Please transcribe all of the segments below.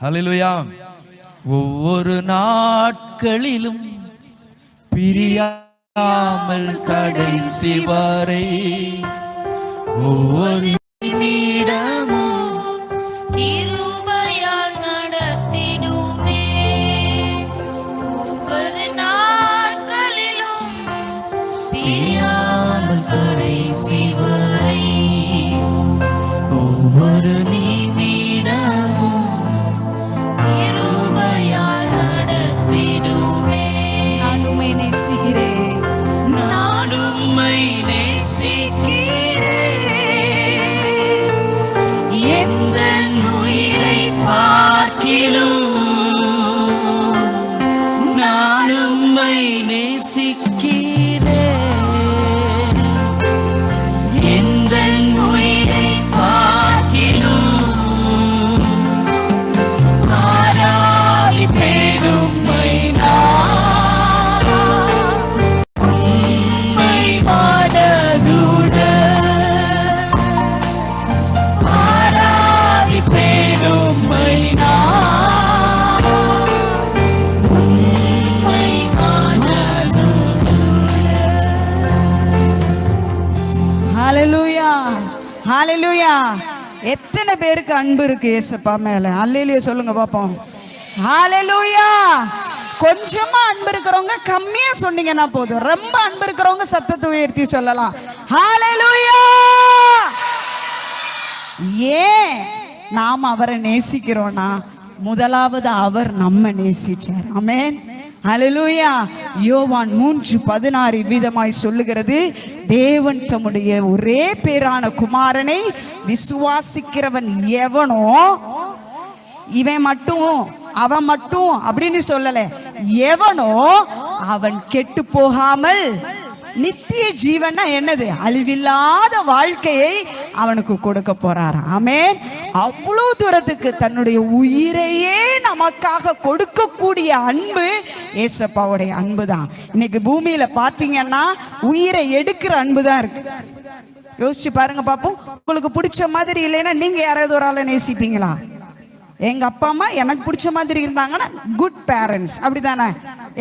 ஹல்லேலூயா. ஒவ்வொரு நாட்களிலும் பிரியாமல் கடைசி வரை ஒவ்வொரு நிமிடமும் கிருபையால் நடத்திடுமே. ஒவ்வொரு நாட்களிலும் பிரியாமல் கடைசி வரை ஒவ்வொரு நிமிடமும் கிருபையால் நடத்திடுமே. நான் உம்மை நேசிக்கிறேன், நான் உம்மை நேசிக்கிறேன், எந்த உயிரை பார்க்கிலும் நான் உம்மை நேசிக்கிறேன், எந்த உயிரை பார்க்கிலும் ஆராதிப்பேன் உம்மை நான். உம்மை பாடலுடன் ஆராதிப்பேன் உம்மை நான். உம்மை பாடலுடன். ஹல்லேலூயா, ஹல்லேலூயா. எத்தனை பேருக்கு அன்பு இருக்கு ஏசப்பா மேல? அல்லேலூயா சொல்லுங்க பாப்போம். ஹல்லேலூயா. கொஞ்சமா அன்பு இருக்கிறவங்க கம்மியா சொன்னீங்கன்னா போதும். ரொம்ப அன்பு இருக்கிறவங்க சத்தத்தை உயர்த்தி சொல்லலாம். ஹல்லேலூயா. ஏன் நாம் அவரை நேசிக்கிறோம்னா, முதலாவது அவர் நம்ம நேசிச்சார். ஆமென். ஹல்லேலூயா. யோவான் 3:16 விதமாய் சொல்லுகிறது, தேவன் தம்முடைய ஒரே பேரான குமாரனை விசுவாசிக்கிறவன் எவனோ, இவன் மட்டும் அவன் மட்டும் அப்படின்னு சொல்லல, எவனோ அவன் கெட்டு போகாமல் நித்திய ஜீவனா என்னது, அழிவில்லாத வாழ்க்கையை அவனுக்கு கொடுக்க போறார். ஆமென். அவ்வளவு தூரத்துக்கு தன்னுடைய உயிரையே நமக்காக கொடுக்கக்கூடிய அன்பு ஏசப்பாவுடைய அன்பு தான். இன்னைக்கு பூமியில பாத்தீங்கன்னா உயிரை எடுக்கிற அன்பு தான் இருக்கு. யோசிச்சு பாருங்க பாப்போம். உங்களுக்கு பிடிச்ச மாதிரி இல்லைன்னா நீங்க யாராவது ஒரு ஆளை நேசிப்பீங்களா? எங்க அப்பா அம்மா எனக்கு பிடிச்ச மாதிரி இருந்தாங்கன்னா குட் பேரண்ட்ஸ், அப்படிதானே?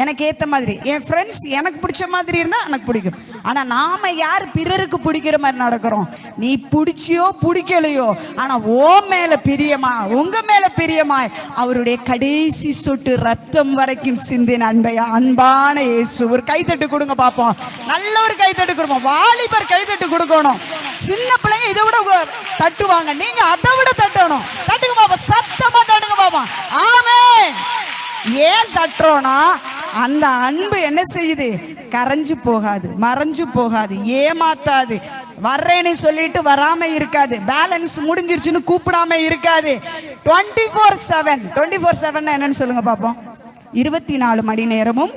எனக்கு ஏத்த மாதிரி என் ஃப்ரெண்ட்ஸ் எனக்கு பிடிச்ச மாதிரி இருந்தா எனக்கு பிடிக்கும். ஆனா நாம யார் பிறருக்கு பிடிக்கிற மாதிரி நடக்கிறோம்? நீ பிடிச்சியோ பிடிக்கலையோ, ஆனா ஓ மேல பிரியமா, உங்க மேல பிரியமாய் அவருடைய கடைசி சொட்டு ரத்தம் வரைக்கும் சிந்தின அன்பான இயேசு. ஒரு கைத்தட்டு கொடுங்க பாப்போம். நல்ல ஒரு கைத்தட்டு கொடுப்போம். வாலிபர் கைத்தட்டு கொடுக்கணும். சின்ன பிள்ளைங்க இதை விட தட்டுவாங்க, நீங்க அதை விட தட்டணும். தட்டுங்க பாப்பா, சத்தமா தட்டுங்க பாப்பா. ஆமென். ஏன் தட்டுறோம்னா, அந்த அன்பு என்ன செய்யுது? கரைஞ்சு போகாது, மறைஞ்சு போகாது, ஏமாத்தாது. வர்றேன்னு சொல்லிட்டு வராம இருக்காது, பேலன்ஸ் முடிஞ்சிருச்சுன்னு கூப்பிடாம இருக்காது. 24/7 என்னன்னு சொல்லுங்க பாப்போம். 24 மணி நேரமும்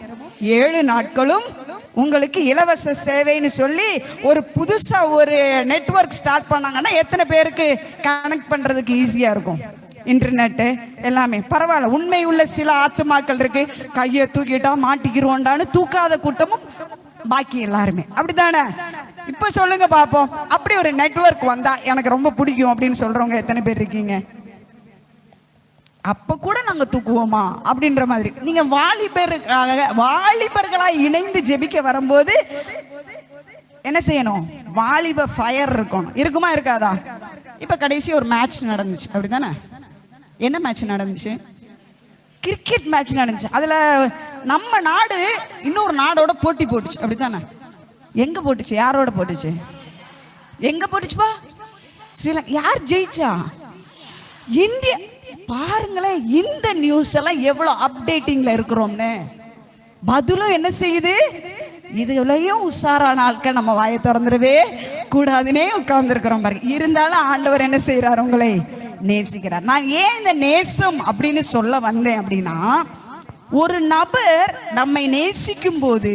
7 நாட்களும் உங்களுக்கு இலவச சேவைன்னு சொல்லி ஒரு புதுசா ஒரு நெட்வொர்க் ஸ்டார்ட் பண்ணாங்கன்னா எத்தனை பேருக்கு கனெக்ட் பண்றதுக்கு ஈஸியா இருக்கும்? இன்டர்நெட்டு எல்லாமே பரவாயில்ல. உண்மை உள்ள சில ஆத்துமாக்கள் இருக்கு, கையை தூக்கிட்டா மாட்டிக்கிறோண்டான்னு தூக்காத கூட்டமும் பாக்கி எல்லாருமே அப்படித்தானே? இப்ப சொல்லுங்க பாப்போம், அப்படி ஒரு நெட்வொர்க் வந்தா எனக்கு ரொம்ப பிடிக்கும் அப்படின்னு சொல்றவங்க எத்தனை பேர் இருக்கீங்க? அப்ப கூட நாங்க தூக்குவோமா அப்படின்ற மாதிரி. நீங்க வாலிபர்களா இணைந்து ஜெபிக்க வரும்போது என்ன செய்யணும்? வாலிப ஃபயர் இருக்கணும். இருக்குமா இருக்காதா? இப்ப கடைசி ஒரு மேட்ச் நடந்துச்சு, அப்படித்தானே? என்ன மேட்ச் நடந்துச்சு? கிரிக்கெட் மேட்ச் நடந்துச்சு. அதுல நம்ம நாடு இன்னொரு நாடோட போட்டி போட்டுச்சு, அப்படித்தானே? எங்க போட்டுச்சு? யாரோட போட்டுச்சு? எங்க போட்டுச்சுப்பா? ஸ்ரீலங்கா. யார் ஜெயிச்சா? இந்தியா. பாருங்களேன், இந்த நியூஸ் எல்லாம் எவ்வளவு அப்டேட்டிங்ல இருக்கிறோம்னு. பதிலும் என்ன செய்யுது? இதுலயும் உஷாரான ஆட்கள் நம்ம வாயை திறந்துடவே கூடாதுன்னே உட்கார்ந்து இருக்கிறோம் பாருங்க. இருந்தாலும் ஆண்டவர் என்ன செய்யறாரு? உங்களை நேசிக்கிறார். நான் ஏன் இந்த நேசம் அப்படின்னு சொல்ல வந்தேன் அப்படின்னா, ஒரு நபர் நம்மை நேசிக்கும் போது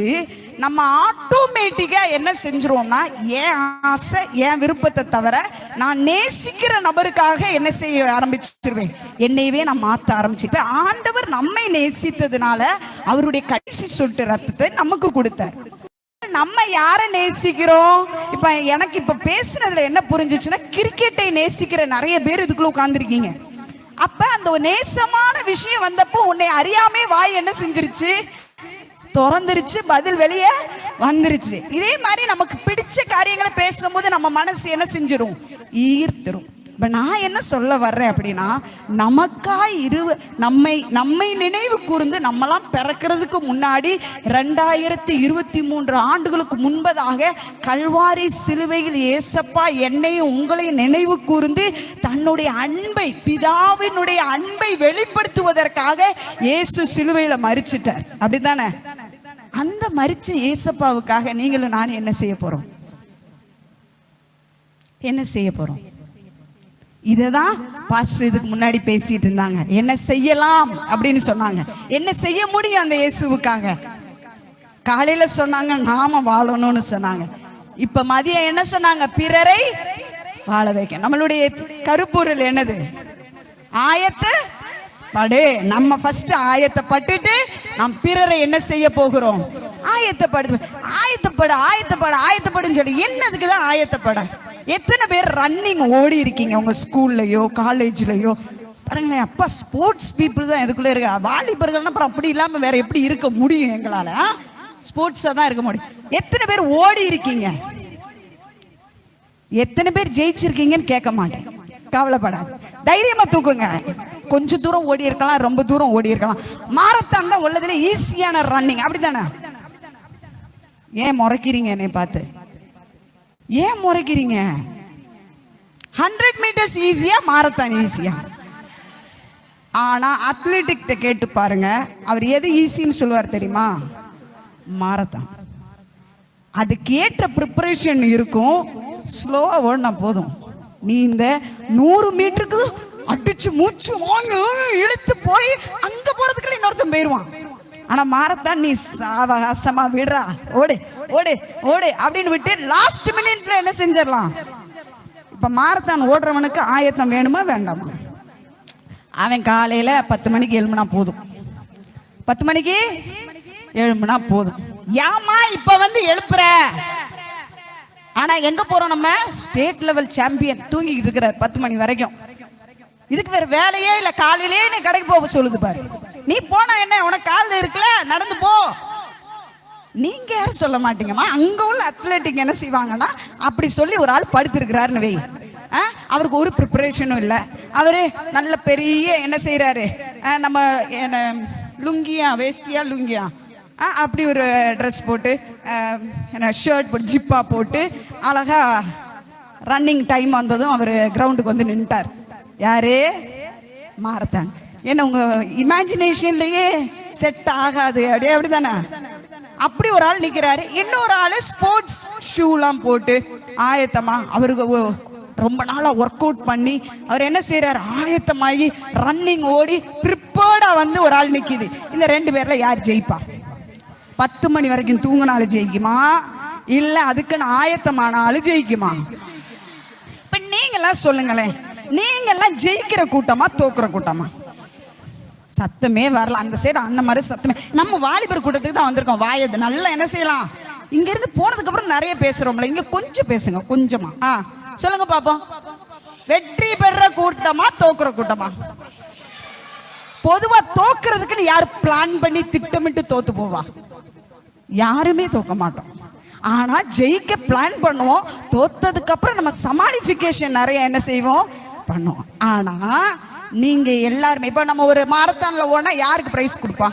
நம்ம ஆட்டோமேட்டிக்கா என்ன செஞ்சிருவோம்னா, என் ஆசை என் விருப்பத்தை தவிர நான் நேசிக்கிற நபருக்காக என்ன செய்ய ஆரம்பிச்சிருவேன், என்னையவே நான் மாற்ற ஆரம்பிச்சிருப்பேன். ஆண்டவர் நம்மை நேசித்ததுனால அவருடைய கடைசி சொட்டு ரத்தத்தை நமக்கு கொடுத்தார். நம்ம யாரை நேசிக்கிறோம்? இப்ப எனக்கு இப்ப பேசுனதுல என்ன புரிஞ்சிச்சுன்னா, கிரிக்கெட்டை நேசிக்கிற நிறைய பேர் இதுக்குள்ள உட்கார்ந்துருக்கீங்க. அப்ப அந்த ஒரு நேசமான விஷயம் வந்தப்போ உன்னை அறியாமே வாய் என்ன செஞ்சிருச்சு? திறந்துருச்சு, பதில் வெளியே வந்துருச்சு. இதே மாதிரி நமக்கு பிடிச்ச காரியங்களை பேசும்போது நம்ம மனசு என்ன செஞ்சிடும்? ஈர்த்துரும். இப்ப நான் என்ன சொல்ல வர்றேன் அப்படின்னா, நமக்காய் நம்மை நினைவு கூர்ந்து நம்மளாம் பிறக்கிறதுக்கு முன்னாடி 2023 ஆண்டுகளுக்கு முன்பதாக கல்வாரி சிலுவையில் ஏசப்பா என்னையும் உங்களையும் நினைவு கூர்ந்து தன்னுடைய அன்பை, பிதாவினுடைய அன்பை வெளிப்படுத்துவதற்காக இயேசு சிலுவையில மரிச்சிட்டார். அப்படித்தானே? அந்த மரிச்ச ஏசப்பாவுக்காக நீங்களும் நான் என்ன செய்ய போறோம்? என்ன செய்ய போறோம்? இததான் பாஸ்டர் இதுக்கு முன்னாடி பேசிட்டு இருந்தாங்க. என்ன செய்யலாம் அப்படின்னு சொன்னாங்க. என்ன செய்ய முடியும் அந்த இயேசுவுக்காக? காலையில சொன்னாங்க நாம வாழணும்னு சொன்னாங்க. இப்ப மதியம் என்ன சொன்னாங்க? பிறரை வாழ வைக்க. நம்மளுடைய கருப்பொருள் என்னது? ஆயத்தப்படு. நம்ம ஃபர்ஸ்ட் ஆயத்தப்பட்டுட்டு நாம் பிறரை என்ன செய்ய போகிறோம்? ஆயத்தப்படு. ஆயத்தப்படு ஆயத்தப்படு ஆயத்தப்படுன்னு சொல்லி என்னதுக்கு தான் ஆயத்தப்பட? எத்தனை பேர் ரன்னிங் ஓடி இருக்கீங்க உங்க ஸ்கூல்லையோ காலேஜ்லயோ? பாருங்களேன், அப்பா ஸ்போர்ட்ஸ் பீப்புள் தான் இதுக்குள்ள இருக்க. வாலிபர்கள்னா அப்புறம் அப்படி இல்லாம வேற எப்படி இருக்க முடியும்? எங்களால ஸ்போர்ட்ஸா தான் இருக்க முடியும். எத்தனை பேர் ஓடி இருக்கீங்க? எத்தனை பேர் ஜெயிச்சிருக்கீங்கன்னு கேட்க மாட்டேன், கவலைப்படாது, தைரியமா தூக்குங்க. கொஞ்சம் தூரம் ஓடி இருக்கலாம், ரொம்ப தூரம் ஓடி இருக்கலாம். மாரத்தான் தான் உள்ளதுல ஈஸியான ரன்னிங், அப்படித்தானே? ஏன் முறைக்கிறீங்க என்னை பார்த்து? ஏன் முறைக்கிறீங்க? 100 மீட்டர்ஸ் ஈஸியா, மாரத்தான் ஈஸியா? ஆனா அத்லெட்டிக் கேட்டு பாருங்க, அவர் எது ஈஸின்னு சொல்லுவார் தெரியுமா? மாரத்தான். அதுக்கு ஏற்ற ப்ரிப்பரேஷன் இருக்கும். ஸ்லோவா ஓடினா போதும். நீ இந்த 100 மீட்டருக்கு அடிச்சு மூச்சு வாங்க இழுத்து போய் அங்க போறதுக்குள்ள இன்னொருத்தன் போயிடுவான். ஆனா மாரத்தான் நீ சாவகாசமா விடுறா, ஓடு ஓடு ஓடு அப்படின்னு விட்டு லாஸ்ட் மினிட்ல என்ன செஞ்சிடலாம். இப்ப மாரத்தான் ஓடுறவனுக்கு ஆயத்தம் வேணுமா வேண்டாமா? அவன் காலையில 10 மணிக்கு எழும்புனா போதும். 10 மணிக்கு எழும்புனா போதும். ஏமா இப்ப வந்து எழுப்புற? ஆனா எங்க போறோம்? நம்ம ஸ்டேட் லெவல் சாம்பியன் தூங்கிட்டு இருக்கிற 10 மணி வரைக்கும். இதுக்கு வேற வேலையே இல்ல. காலையிலேயே நீ கடைக்கு போக சொல்லுது பாரு. நீ போனா என்ன, உனக்கு கால் இருக்குல்ல, நடந்து போ. நீங்க யாரும் சொல்ல மாட்டீங்கம்மா. அங்க உள்ள அத்லெட்டிக் என்ன செய்வாங்கன்னா, அப்படி சொல்லி ஒரு ஆள் படுத்திருக்கிறாருன்னு வை, அவருக்கு ஒரு ப்ரிப்பரேஷனும் இல்லை. அவரு நல்ல பெரிய என்ன செய்யறாரு, நம்ம லுங்கியா வேஸ்டியா லுங்கியா அப்படி ஒரு ட்ரெஸ் போட்டு ஷர்ட் போட்டு ஜிப்பா போட்டு அழகா ரன்னிங் டைம் வந்ததும் அவர் கிரவுண்டுக்கு வந்து நின்ட்டார். யாரு? மாரத்தான். என்ன உங்க இமேஜினேஷன்லயே செட் ஆகாது. அப்படிதானே? அப்படி ஒரு ஆள் நிக்கிறாரு. இன்னொரு ஆளு ஸ்போர்ட்ஸ் ஷூலாம் போட்டு ஆயத்தமா, அவருக்கு ரொம்ப நாளா ஒர்க் அவுட் பண்ணி அவர் என்ன செய்யறாரு, ஆயத்தமாகி ரன்னிங் ஓடி ப்ரிப்பேர்டா வந்து ஒரு ஆள் நிக்குது. இந்த 2 பேர்ல யார் ஜெயிப்பா? 10 மணி வரைக்கும் தூங்கினாலும் ஜெயிக்குமா, இல்ல அதுக்குன்னு ஆயத்தமான ஆளு ஜெயிக்குமா? இப்ப நீங்களாம் சொல்லுங்களேன், நீங்கெல்லாம் ஜெயிக்கிற கூட்டமா தோக்குற கூட்டமா? சத்தமே வரல அந்த சைடு. அந்த மாதிரி சத்தமே. நம்ம வாலிபர் கூட்டத்துக்கு தான் வந்திருக்கோம். வாயது நல்லா என்ன செய்யலாம். இங்க இருந்து போனதுக்கு அப்புறம் நிறைய பேசுறோம்ல, இங்க கொஞ்சம் பேசுங்க, கொஞ்சமா. சொல்லுங்க பாப்போம். வெற்றி பெற கூட்டமா தோக்குற கூட்டமா? பொதுவா தோக்குறதுக்குன்னு யார் பிளான் பண்ணி திட்டமிட்டு தோத்து போவா? யாருமே தோக்க மாட்டோம். ஆனா ஜெயிக்க பிளான் பண்ணுவோம். தோத்ததுக்கு அப்புறம் நம்ம சமாளிஃபிகேஷன் நிறைய என்ன செய்வோம், பண்ணுவோம். ஆனா நீங்க எல்லாருமே இப்ப நம்ம ஒரு மாரத்தான்ல ஓடினா யாருக்கு பிரைஸ் கொடுப்பா?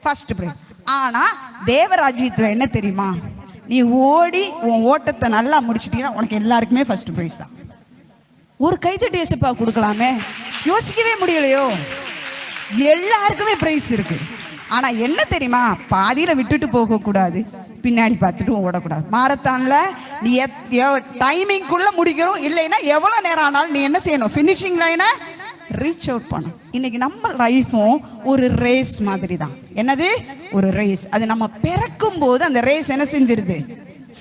First prize. ஆனா தேவராஜ்யத்துல என்ன தெரியுமா, நீ ஓடி உன் ஓட்டத்தை நல்லா முடிச்சிட்டீங்கன்னா உனக்கு எல்லாருக்குமே ஃபர்ஸ்ட் பிரைஸ் தான். ஒரு கைத்தட்டி ஏசப்பா கொடுக்கலாமே, யோசிக்கவே முடியலையோ? எல்லாருக்குமே பிரைஸ் இருக்கு. ஆனா என்ன தெரியுமா, பாதியில விட்டுட்டு போக கூடாது, பின்னாடி பார்த்துட்டு ஓடக்கூடாது. மாரத்தான்ல நீ டைமிங்குள்ள முடிக்கணும். இல்லைன்னா எவ்வளவு நேரம் ஆனாலும் நீ என்ன செய்யணும், ஃபினிஷிங் லைனை ரீச் அவுட் பண்ணும். இன்னைக்கு நம்ம லைஃபும் ஒரு ரேஸ் மாதிரி தான். என்னது? ஒரு ரேஸ். அது நம்ம பிறக்கும் போது அந்த ரேஸ் என்ன செஞ்சிருது,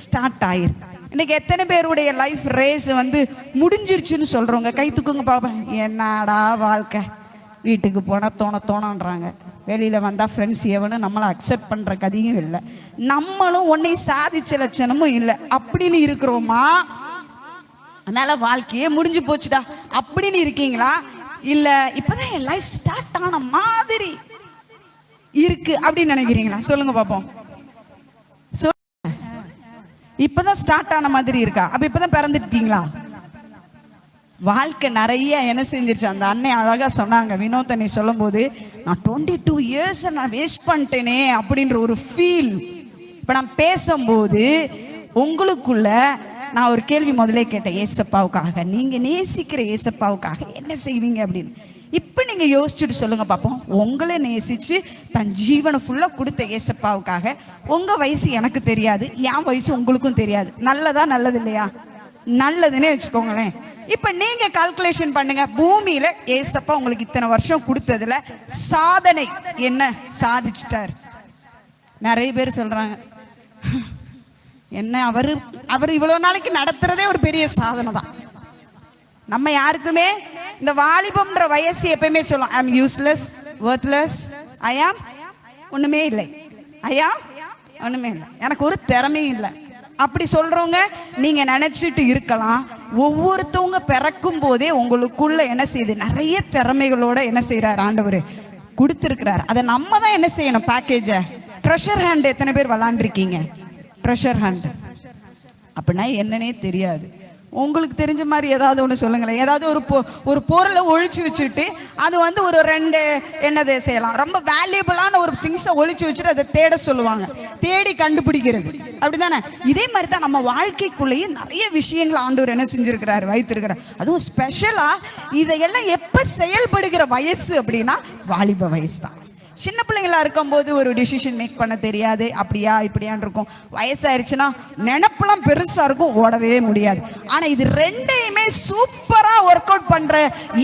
ஸ்டார்ட் ஆயிரு. இன்னைக்கு எத்தனை பேருடைய லைஃப் ரேஸ் வந்து முடிஞ்சிருச்சுன்னு சொல்றவங்க கை தூக்குங்க பாப்பேன். என்னடா வாழ்க்கை, வீட்டுக்கு போனால் தோணன்றாங்க, வெளியில் வந்தால் ஃப்ரெண்ட்ஸ் எவனும் நம்மளை அக்செப்ட் பண்ணுற கதையும் இல்லை, நம்மளும் ஒன்றை சாதிச்ச லட்சணமும் இல்லை அப்படின்னு இருக்கிறோமா? அதனால வாழ்க்கையே முடிஞ்சு போச்சுடா அப்படின்னு இருக்கீங்களா? இல்ல இப்பதான் என் லைஃப் ஸ்டார்ட் ஆன மாதிரி இருக்கு அப்படின்னு நினைக்கிறீங்களா? சொல்லுங்க பாப்போம். இப்பதான் ஸ்டார்ட் ஆன மாதிரி இருக்கா? அப்ப இப்பதான் பிறந்துட்டீங்களா? வாழ்க்கை நிறைய என்ன செஞ்சிருச்சு. அந்த அன்னை அழகா சொன்னாங்க, வினோதனை சொல்லும் போது, நான் 22 இயர்ஸ் நான் வேஸ்ட் பண்ணிட்டேனே அப்படின்ற ஒரு ஃபீல். இப்ப நான் பேசும்போது உங்களுக்குள்ள நான் ஒரு கேள்வி முதலே கேட்டேன், ஏசப்பாவுக்காக, நீங்க நேசிக்கிற ஏசப்பாவுக்காக என்ன செய்வீங்க அப்படின்னு. இப்ப நீங்க யோசிச்சுட்டு சொல்லுங்க பாப்போம். உங்களை நேசிச்சு தன் ஜீவனை ஃபுல்லா கொடுத்த ஏசப்பாவுக்காக. உங்க வயசு எனக்கு தெரியாது, என் வயசு உங்களுக்கும் தெரியாது. நல்லதா நல்லது இல்லையா? நல்லதுன்னே வச்சுக்கோங்களேன். இப்ப நீங்க கால்குலேஷன் பண்ணுங்க, பூமியில ஏசப்பா உங்களுக்கு இத்தனை வருஷம் கொடுத்ததுல சாதனை என்ன சாதிச்சிட்டாரு? நிறைய பேர் சொல்றாங்க, என்ன அவர் இவ்வளவு நாளைக்கு நடத்துறதே ஒரு பெரிய சாதனை தான். நம்ம யாருக்குமே இந்த வாலிபம்ன்ற வயசு எப்பயுமே சொல்லும், ஐ அம் யூஸ்லெஸ், வொர்த்லெஸ், ஐ ஆம் ஒண்ணுமே இல்லை, ஐ ஆம் ஒண்ணுமே இல்லை, எனக்கு ஒரு திறமையும் இல்லை அப்படி சொல்றவங்க நீங்க நினைச்சிட்டு இருக்கலாம். ஒவ்வொருத்தவங்க பிறக்கும் போதே உங்களுக்குள்ள என்ன செய்யுது, நிறைய திறமைகளோட என்ன செய்யறாரு ஆண்டவர் கொடுத்துருக்கிறார். அதை நம்ம தான் என்ன செய்யணும், பேக்கேஜ. ட்ரெஷர் ஹேண்ட் எத்தனை பேர் விளாண்டுருக்கீங்க? ட்ரெஷர் ஹேண்ட் அப்படின்னா என்னன்னே தெரியாது. உங்களுக்கு தெரிஞ்ச மாதிரி ஏதாவது ஒன்று சொல்லுங்களேன். ஏதாவது ஒரு பொருளை ஒழிச்சு வச்சுட்டு அது வந்து ஒரு 2 என்னது செய்யலாம், ரொம்ப வேல்யூபிளான ஒரு திங்ஸை ஒழிச்சு வச்சுட்டு அதை தேட சொல்லுவாங்க, தேடி கண்டுபிடிக்கிறது, அப்படிதானே? இதே மாதிரி தான் நம்ம வாழ்க்கைக்குள்ளேயே நிறைய விஷயங்கள் ஆண்டவர் என்ன செஞ்சிருக்கிறாரு, வைத்திருக்கிறார். அதுவும் ஸ்பெஷலா இதையெல்லாம் எப்ப செயல்படுகிற வயசு அப்படின்னா வாலிப வயசு தான். சின்ன பிள்ளைங்களா இருக்கும்போது ஒரு டிசிஷன் மேக் பண்ண தெரியாது, அப்படியா இப்படியான் இருக்கும். வயசாயிருச்சுன்னா நினைப்பெல்லாம் பெருசா இருக்கும், ஓடவே முடியாது. ஆனா இது ரெண்டையுமே சூப்பரா ஒர்க் அவுட் பண்ற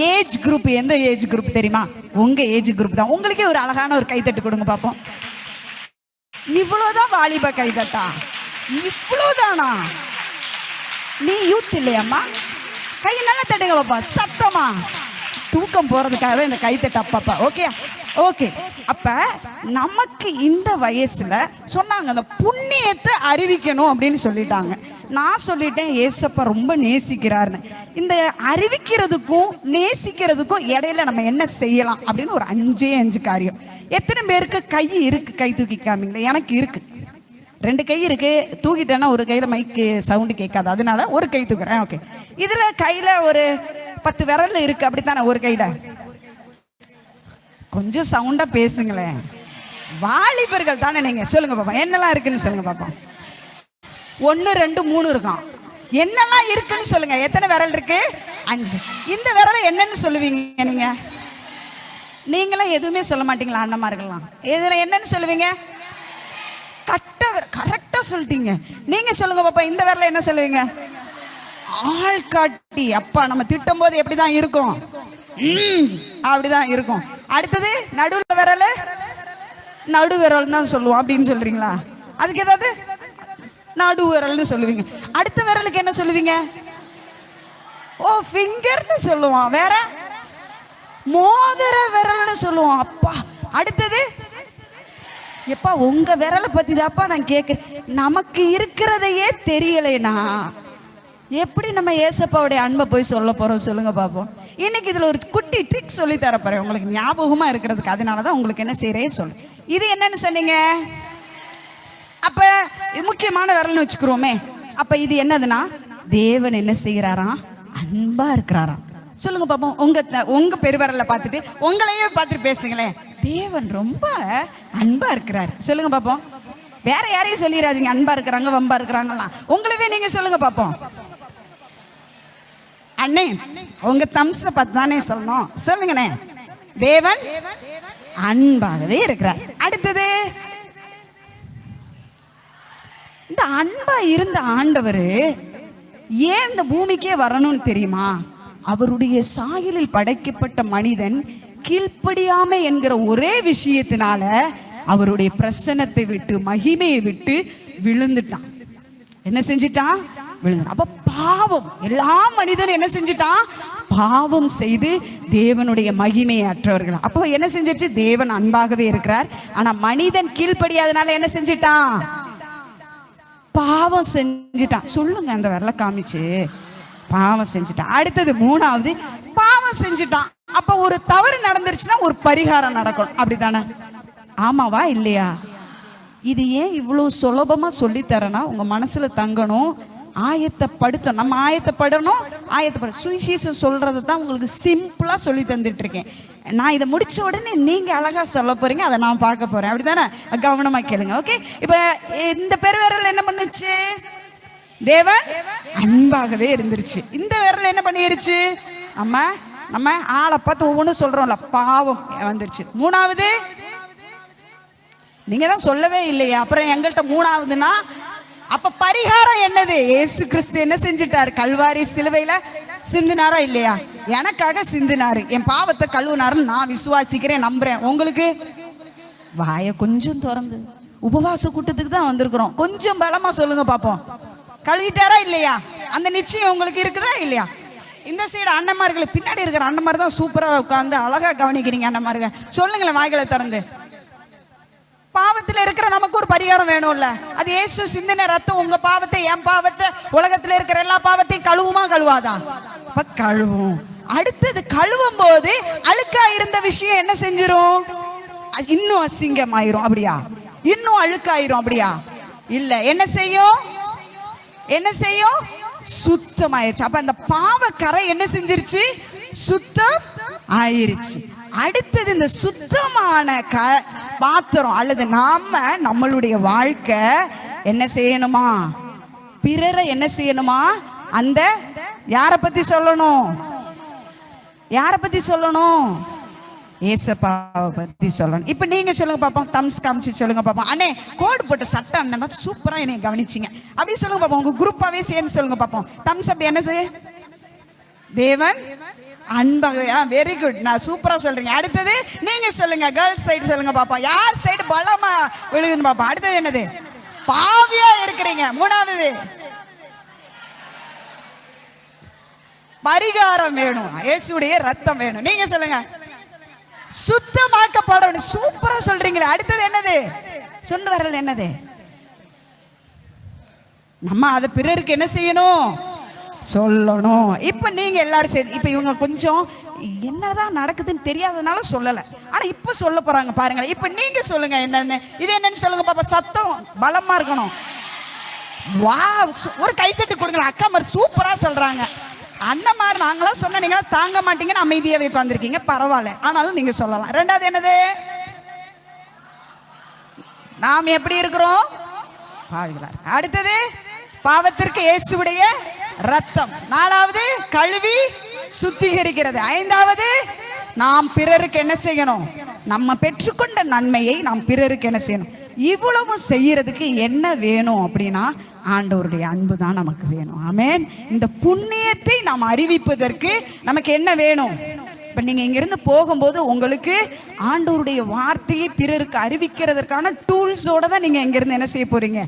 ஏஜ் குரூப் எந்த ஏஜ் குரூப் தெரியுமா? உங்க ஏஜ் குரூப் தான். உங்களுக்கே ஒரு அழகான ஒரு கைத்தட்டு கொடுங்க பாப்போம். இவ்வளவுதான் வாலிப கைத்தட்டா? இவ்வளவுதானா? நீ யூத் இல்லையம்மா? கை நல்லா தட்டுங்க பாப்பா, சத்தமா. தூக்கம் போறதுக்காக தான் இந்த கைத்தட்டு அப்பாப்பா. Okay okay. அப்ப நமக்கு இந்த வயசுல சொன்னாங்க, அந்த புண்ணியத்தை அறிவிக்கணும் அப்படின்னு சொல்லிட்டாங்க. நான் சொல்லிட்டேன், ஏசப்பா ரொம்ப நேசிக்கிறாருன்னு. இந்த அறிவிக்கிறதுக்கும் நேசிக்கிறதுக்கும் இடையில நம்ம என்ன செய்யலாம் அப்படின்னு ஒரு 5 காரியம். எத்தனை பேருக்கு கை இருக்கு? கை தூக்கி காமிங்களேன். எனக்கு இருக்கு, 2 கை இருக்கு. தூக்கிட்டேன்னா ஒரு கையில மைக்கு சவுண்டு கேட்காது, அதனால ஒரு கை தூக்குறேன். ஓகே. இதுல கையில ஒரு 10 விரல் இருக்கு, அப்படித்தானே? ஒரு கையில கொஞ்சம் சவுண்டா பேசுங்களேன். வாலிபர்கள் தானே நீங்க? சொல்லுங்க பாப்பா, என்னெல்லாம் இருக்குன்னு சொல்லுங்க பாப்பா. 1 2 3 இருக்கும். என்னெல்லாம் இருக்குன்னு சொல்லுங்க. எத்தனை விரல் இருக்கு? 5. இந்த விரலை என்னன்னு சொல்லுவீங்க நீங்க? நீங்களாம் எதுவுமே சொல்ல மாட்டீங்களா? அண்ணமா இருக்கலாம். இதுல என்னன்னு சொல்லுவீங்க? கட்ட. கரெக்டா சொல்லிட்டீங்க. நீங்க சொல்லுங்க பாப்பா, இந்த விரலை என்ன சொல்லுவீங்க? ஆள் காட்டி. அப்பா நம்ம திட்டும் போது எப்படிதான் இருக்கும்? அப்படிதான் இருக்கும். அடுத்தது நடுவுல விரல், நடு விரல் தான் சொல்லுவோம் அப்படின்னு சொல்றீங்களா? அதுக்கு ஏதாவது நடு விரல்னு சொல்லுவீங்க. அடுத்த விரலுக்கு என்ன சொல்லுவீங்க? ஓ, ஃபிங்கர்னு சொல்லுவோம். வேற மோதிர விரல்னு சொல்லுவோம். அப்பா. அடுத்தது எப்பா உங்க விரலை பத்தி தாப்பா நான் கேட்கிறேன். நமக்கு இருக்கிறதையே தெரியலைனா எப்படி நம்ம ஏசப்பாவுடைய அன்பை போய் சொல்ல போறோம்? சொல்லுங்க பாப்போம். இன்னைக்கு இதுல ஒரு குட்டி ட்ரிக் சொல்லி தரப்போறேன் உங்களுக்கு ஞாபகமா இருக்கிறதுக்கு. அதனாலதான் உங்களுக்கு என்ன செய்யறே சொல்லு. இது என்னன்னு சொன்னீங்க? அப்ப முக்கியமான விரல்னு வச்சுக்கிறோமே. அப்ப இது என்னதுன்னா, தேவன் என்ன செய்யறாராம்? அன்பா இருக்கிறாராம். சொல்லுங்க பாப்போம். உங்க பெருவிரலை பார்த்துட்டு உங்களையே பார்த்துட்டு பேசுங்களேன். தேவன் ரொம்ப அன்பா இருக்கிறாரு. சொல்லுங்க பாப்போம். வேற யாரையும் சொல்லிடாதீங்க, அன்பா இருக்கிறாங்க வம்பா இருக்கிறாங்கலாம். உங்களவே நீங்க சொல்லுங்க பாப்போம். அண்ணே, உங்க தம்ஸ பார்த்து தானே சொல்லணும். சொல்லுங்கண்ணே. தேவன் அன்பாகவே இருக்கிறார். அடுத்தது, இந்த அன்பா இருந்த ஆண்டவர் ஏன் இந்த பூமிக்கே வரணும்னு தெரியுமா? அவருடைய சாயலில் படைக்கப்பட்ட மனிதன் கீழ்ப்படியாமை என்கிற ஒரே விஷயத்தினால அவருடைய பிரசன்னத்தை விட்டு, மகிமையை விட்டு விழுந்துட்டான். என்ன செஞ்சிட்டான்? விழுந்தான். அப்ப பாவம், எல்லா மனிதனும் என்ன செஞ்சிட்டான்? பாவம் செய்து தேவனுடைய மகிமையை அற்றவர்கள். அப்போ என்ன செஞ்சிருச்சு? தேவன் அன்பாகவே இருக்கிறார். ஆனா மனிதன் கீழ்ப்படியாதனால என்ன செஞ்சிட்டான்? பாவம் செஞ்சிட்டான். சொல்லுங்க, அந்த விரல காமிச்சு பாவம் செஞ்சுட்டான். அடுத்தது 3வது, பாவம் செஞ்சுட்டான். அப்ப ஒரு தவறு நடந்துருச்சுன்னா ஒரு பரிகாரம் நடக்கணும், அப்படித்தானே? ஆமாவா இல்லையா? இது ஏன் இவ்வளவு சுலபமா சொல்லி தரேன்னா உங்க மனசுல தங்கணும், ஆயத்தப்படுத்தணும். நம்ம ஆயத்தப்படணும், சுவிசேஷம் சொல்றது தான் உங்களுக்கு சிம்பிளா சொல்லி தந்துட்டு இருக்கேன். நான் இதை முடிச்ச உடனே நீங்க அழகா சொல்ல போறீங்க, அதை நான் பார்க்க போறேன், அப்படித்தானே? கவனமா கேளுங்க. ஓகே, இப்ப இந்த பெருவிரல் என்ன பண்ணுச்சு? தேவன் அன்பாகவே இருந்துருச்சு. இந்த விரல் என்ன பண்ணிருச்சு? நம்ம ஆளை பார்த்து ஒவ்வொன்றும் சொல்றோம்ல, பாவம் வந்துருச்சு. மூணாவது நீங்க தான் சொல்லவே இல்லையா, அப்புறம் எங்கள்கிட்ட மூணாவதுன்னா அப்ப பரிகாரம் என்னது? இயேசு கிறிஸ்து என்ன செஞ்சிட்டாரு? கல்வாரி சிலுவையில சிந்தினாரா இல்லையா? எனக்காக சிந்தினாரு, என் பாவத்தை கழுவுனாருன்னு நான் விசுவாசிக்கிறேன், நம்புறேன். உங்களுக்கு வாய கொஞ்சம் திறந்து, உபவாச கூட்டத்துக்கு தான் வந்திருக்கிறோம், கொஞ்சம் பலமா சொல்லுங்க பாப்போம். கழுவிட்டாரா இல்லையா? அந்த நிச்சயம் உங்களுக்கு இருக்குதா இல்லையா? இந்த சைடு அண்ணன்மார்களை, பின்னாடி இருக்கிற அண்ணன்மார் தான் சூப்பரா உட்கார்ந்து அழகா கவனிக்கிறீங்க. அண்ணன்மார்கள் சொல்லுங்களேன் வாய்களை திறந்து. பாவத்துல இருக்கிற நமக்கு ஒரு பரிகாரம் வேணும்ல, அது இயேசு சிந்தின ரத்தம் உங்க பாவத்தை, என் பாவத்தை, உலகத்துல இருக்கிற எல்லா பாவத்தையும் கழுவுமா கழுவாதா? அப்ப கழுவும். அடுத்தது கழுவும் போது அழுக்கா இருந்த விஷயம் என்ன செஞ்சிரும்? இன்னும் அசிங்கமாயிரும், அப்படியா? இன்னும் அழுக்காயிரும், அப்படியா? இல்ல, என்ன செய்யும்? சுத்தமாயிருச்சு. அப்ப அந்த பாவ கரை என்ன செஞ்சிருச்சு? சுத்தம் ஆயிருச்சு. அடுத்தது இந்த சுத்தமான பாத்திரம் அல்லது நம்மளுடைய வாழ்க்கை என்ன செய்யணுமா? பிறரை என்ன செய்யணுமா? அந்த யாரை பத்தி சொல்லணும்? ஏசப்பாவை பத்தி சொல்லணும். இப்ப நீங்க சொல்லுங்க பாப்போம், தம்ஸ் காமிச்சு சொல்லுங்க பாப்போம். அண்ணே கோடு போட்ட சட்டை அண்ணன் சூப்பரா என்னை கவனிச்சிங்க, அப்படி சொல்லுங்க பாப்போம். உங்க குரூப்பாவே சேர்ந்து சொல்லுங்க பாப்போம். தம்ஸ் அப்படி என்னது? தேவன் அன்பாக. வெரி குட், நான் சூப்பரா சொல்றீங்க. அடுத்தது நீங்க சொல்லுங்க, கேர்ள்ஸ் சைடு சொல்லுங்க பாப்பா, யார் சைடு பலமா விழுகுன்னு பாப்பா. அடுத்தது என்னது? பாவியா இருக்கிறீங்க. மூணாவது பரிகாரம் வேணும், இயேசுடைய ரத்தம் வேணும். நீங்க சொல்லுங்க, சுத்தமாக்கப்படணும். சூப்பரா சொல்றீங்களே. அடுத்தது என்னது? சொந்த வரல என்னது? நம்ம அதை பிறருக்கு என்ன செய்யணும்? சொல்லணும். இப்ப நீங்க எல்லாரும் சேர்ந்து, இப்ப இவங்க கொஞ்சம் என்னதான் நடக்குதுன்னு தெரியாதனால சொல்லல, ஆனா இப்ப சொல்ல போறாங்க பாருங்க. இப்ப நீங்க சொல்லுங்க என்னன்னு, இது என்னன்னு சொல்லுங்க பாப்பா. சத்தம் பலமா இருக்கணும். வா, ஒரு கைத்தட்டு கொடுங்க. அக்கா மாதிரி சூப்பரா சொல்றாங்க. அண்ணன் மாதிரி நாங்களாம் சொன்ன நீங்க தாங்க மாட்டீங்கன்னு அமைதியாவே உட்கார்ந்துருக்கீங்க, பரவாயில்ல, ஆனாலும் நீங்க சொல்லலாம். ரெண்டாவது என்னது? நாம் எப்படி இருக்கிறோம்? பாவிகளார். அடுத்தது பாவத்திற்கு இயேசுவுடைய ரத்தம். நாலாவது கழுவி சுத்திகரிக்கிறது. ஐந்தாவது நாம் பிறருக்கு என்ன செய்யணும்? நம்ம பெற்றுக்கொண்ட நன்மையை நாம் பிறருக்கு என்ன செய்யணும்? இவ்வளவு செய்யறதுக்கு என்ன வேணும் அப்படின்னா ஆண்டவருடைய அன்பு தான் நமக்கு வேணும். ஆமென். இந்த புண்ணியத்தை நாம் அறிவிப்பதற்கு நமக்கு என்ன வேணும்? இப்ப நீங்க இங்கிருந்து போகும்போது உங்களுக்கு ஆண்டவருடைய வார்த்தையை பிறருக்கு அறிவிக்கிறதற்கான டூல்ஸோட தான் நீங்க இங்கிருந்து என்ன செய்ய போறீங்க?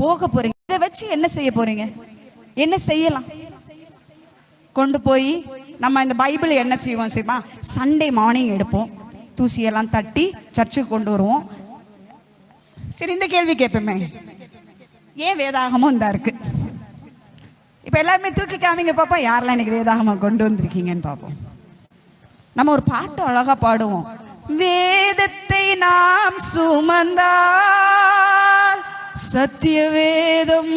போக போறீங்க. இதை வச்சு என்ன செய்ய போறீங்க? என்ன செய்யலாம்? கொண்டு போய் நம்ம இந்த பைபிள் என்ன செய்வோம் செய்யுமா? சண்டே மார்னிங் எடுப்போம், தூசியெல்லாம் தட்டி சர்ச்சுக்கு கொண்டு வருவோம். சரி, இந்த கேள்வி கேட்போமே, ஏன் வேதாகமும் இந்த இருக்கு? இப்ப எல்லாருமே தூக்கி காமிங்க பாப்பா, யாரெல்லாம் இன்னைக்கு வேதாகமம் கொண்டு வந்திருக்கீங்கன்னு பார்ப்போம். நம்ம ஒரு பாட்டு அழகா பாடுவோம். வேதத்தை நாம் சுமந்தால் சத்திய வேதம்.